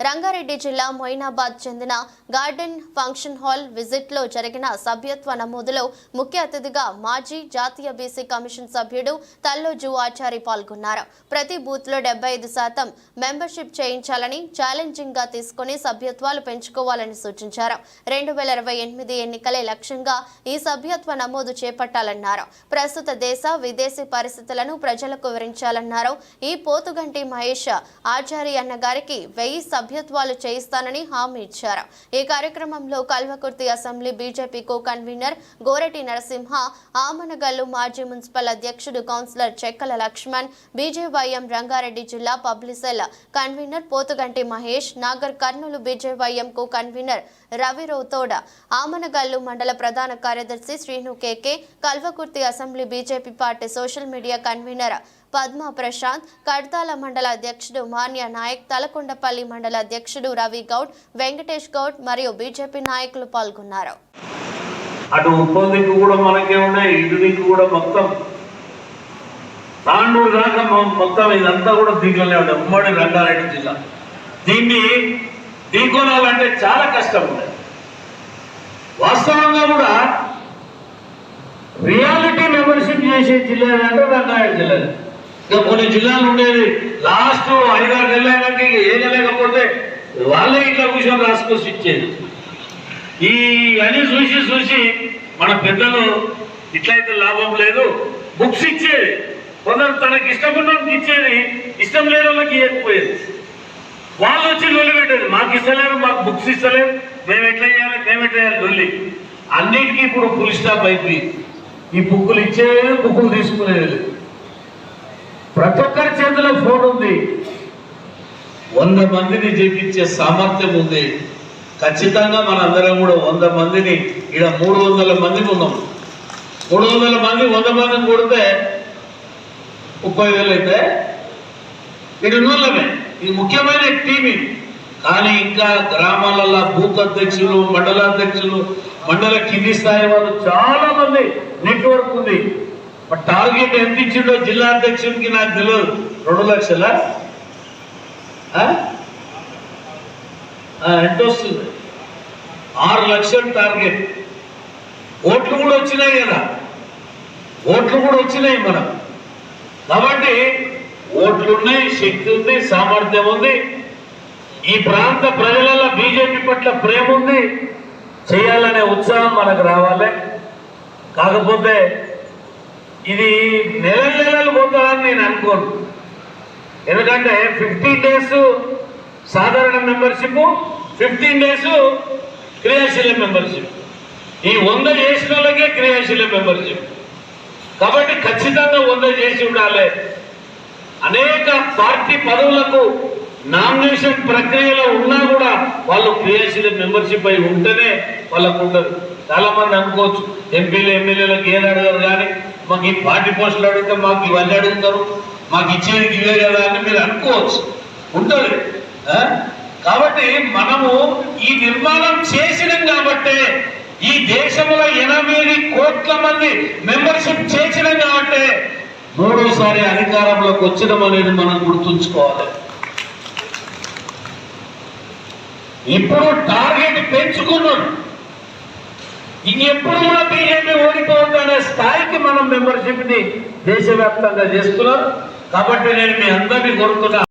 రంగారెడ్డి జిల్లా మొయినాబాద్ చెందిన garden function hall visit లో జరిగిన సభ్యత్వ నమోదులో ముఖ్య అతిథిగా మాజీ జాతీయ బీసీ కమిషన్ సభ్యుడు తల్లోజు ఆచారి పాల్గొన్నారు. ప్రతి బూత్ లో 75% మెంబర్షిప్ చేయించాలని ఛాలెంజింగ్ గా తీసుకుని సభ్యత్వాలు పెంచుకోవాలని సూచించారు. 2028 ఎన్నికలే లక్ష్యంగా ఈ సభ్యత్వ నమోదు చేపట్టాలన్నారు. ప్రస్తుత దేశ విదేశీ పరిస్థితులను ప్రజలకు వివరించాలన్నారు. ఈ పోతుగంటి మహేష్ ఆచారి అన్న గారికి 1000 సభ్యత్వాలు చేయిస్తానని హామీ ఇచ్చారు. ఈ కార్యక్రమంలో Kalwakurthy assembly BJP co convener Gorati Narasimha, Amangal మాజీ మున్సిపల్ అధ్యక్షుడు కౌన్సిలర్ చెక్కల లక్ష్మణ్, బీజేవైఎం రంగారెడ్డి జిల్లా పబ్లిసెల్ convener Pothuganti Mahesh, Nagar Kurnool BJYM co convener Ravi Rauthoda, Amangal మండల ప్రధాన కార్యదర్శి Srinu KK, Kalwakurthy assembly BJP party social media convener Padma Prashanth, Kadthal మండల అధ్యక్షుడు మాన్య నాయక్, తలకొండపల్లి మండల అధ్యక్షుడు రవి గౌడ్, వెంకటేష్ గౌడ్ మరియు బీజేపీ నాయకులు పాల్గొన్నారు. అటు ఉప్పందికి కూడా మనకే ఉన్నాయి, ఇటునికి కూడా మొత్తం తాండూరు దాకా మొత్తం ఇదంతా కూడా దీంట్లోనే ఉన్నాయి. ఉమ్మడి రంగారెడ్డి జిల్లా దీన్ని ఢీకొనాలంటే చాలా కష్టం ఉంది. వాస్తవంగా కూడా రియాలిటీ మెంబర్షిప్ చేసే జిల్లా అంటే రంగారెడ్డి జిల్లా. ఇక కొన్ని జిల్లాలు ఉండేది లాస్ట్ 5-6 నెలలకి ఏగలేకపోతే వాళ్ళే ఇట్లా కూర్చొని రాసుకొచ్చి ఇచ్చేది. ఈ అని చూసి మన పెద్దలు ఇట్లయితే లాభం లేదు, బుక్స్ ఇచ్చేది. కొందరు తనకి ఇష్టమైన ఇచ్చేది, ఇష్టం లేని వాళ్ళకి ఇవ్వకపోయేది. వాళ్ళు వచ్చి లొల్లి పెట్టేది, మాకు ఇస్తలేరు, మాకు బుక్స్ ఇస్తలేరు, మేము ఎట్లా చేయాలి లొల్లి. అన్నిటికీ ఇప్పుడు ఫుల్ స్టాప్ అయిపోయి ఈ బుక్కులు ఇచ్చేది, బుక్కులు తీసుకునేది. ప్రతి ఒక్కరి చేతిలో ఫోన్ ఉంది. 100 మందిని చేపించే సామర్థ్యం ఉంది. ఖచ్చితంగా మనందరం కూడా 100 మందిని, ఇక్కడ 300 మంది ఉన్నాం. 300 మంది 100 మందిని కొడితే 30,000 అయితే ఇది నూళ్ళమే. ఇది ముఖ్యమైన టీం ఇది. కానీ ఇంకా గ్రామాలలో బూత్ అధ్యక్షులు, మండలాధ్యక్షులు, మండల కింది స్థాయి వాళ్ళు చాలా మంది నెట్వర్క్ ఉంది. టార్గెట్ ఎంత ఇచ్చిండో జిల్లా అధ్యక్షుడికి నాకు తెలియదు. 2 లక్షల ఎంత వస్తుంది? 6 లక్షల టార్గెట్. ఓట్లు కూడా వచ్చినాయి కదా, ఓట్లు కూడా వచ్చినాయి మనం. కాబట్టి ఓట్లు ఉన్నాయి, శక్తి ఉంది, సామర్థ్యం ఉంది. ఈ ప్రాంత ప్రజలలో బీజేపీ పట్ల ప్రేమ ఉంది, చేయాలనే ఉత్సాహం మనకు రావాలి. కాకపోతే ఇది నెలలు పోతారని నేను అనుకోను. ఎందుకంటే 15 డేస్ సాధారణ మెంబర్షిప్, 15 డేస్ క్రియాశీల మెంబర్షిప్. ఈ 100 చేసిన వాళ్ళకే క్రియాశీల మెంబర్షిప్. కాబట్టి ఖచ్చితంగా 100 చేసి ఉండాలి. అనేక పార్టీ పదవులకు నామినేషన్ ప్రక్రియలో ఉన్నా కూడా వాళ్ళు క్రియాశీల మెంబర్షిప్ అయి ఉంటేనే వాళ్ళకు ఉండదు. చాలా మంది అనుకోవచ్చు ఎంపీలు ఎమ్మెల్యేలకు ఏది అడగరు, కానీ మాకు ఈ పార్టీ పోస్టులు అడిగితే మాకు ఇవన్నీ అడుగుతారు, మాకు ఇచ్చేది ఇవే కదా అని మీరు అనుకోవచ్చు. ఉంటుంది. కాబట్టి మనము ఈ నిర్మాణం చేసినాం కాబట్టి, ఈ దేశంలో 8 కోట్ల మంది మెంబర్షిప్ చేసినాం కాబట్టి 3వసారి అధికారంలోకి వచ్చినాం అనేది మనం గుర్తుంచుకోవాలి. ఇప్పుడు టార్గెట్ పెంచుకున్నాం. ఇంకెప్పుడు కూడా బీజేపీ ఓడిపోతుందనే స్థాయికి మనం మెంబర్షిప్ ని దేశవ్యాప్తంగా చేస్తున్నాం. కాబట్టి నేను మీ అందరినీ కోరుతున్నా.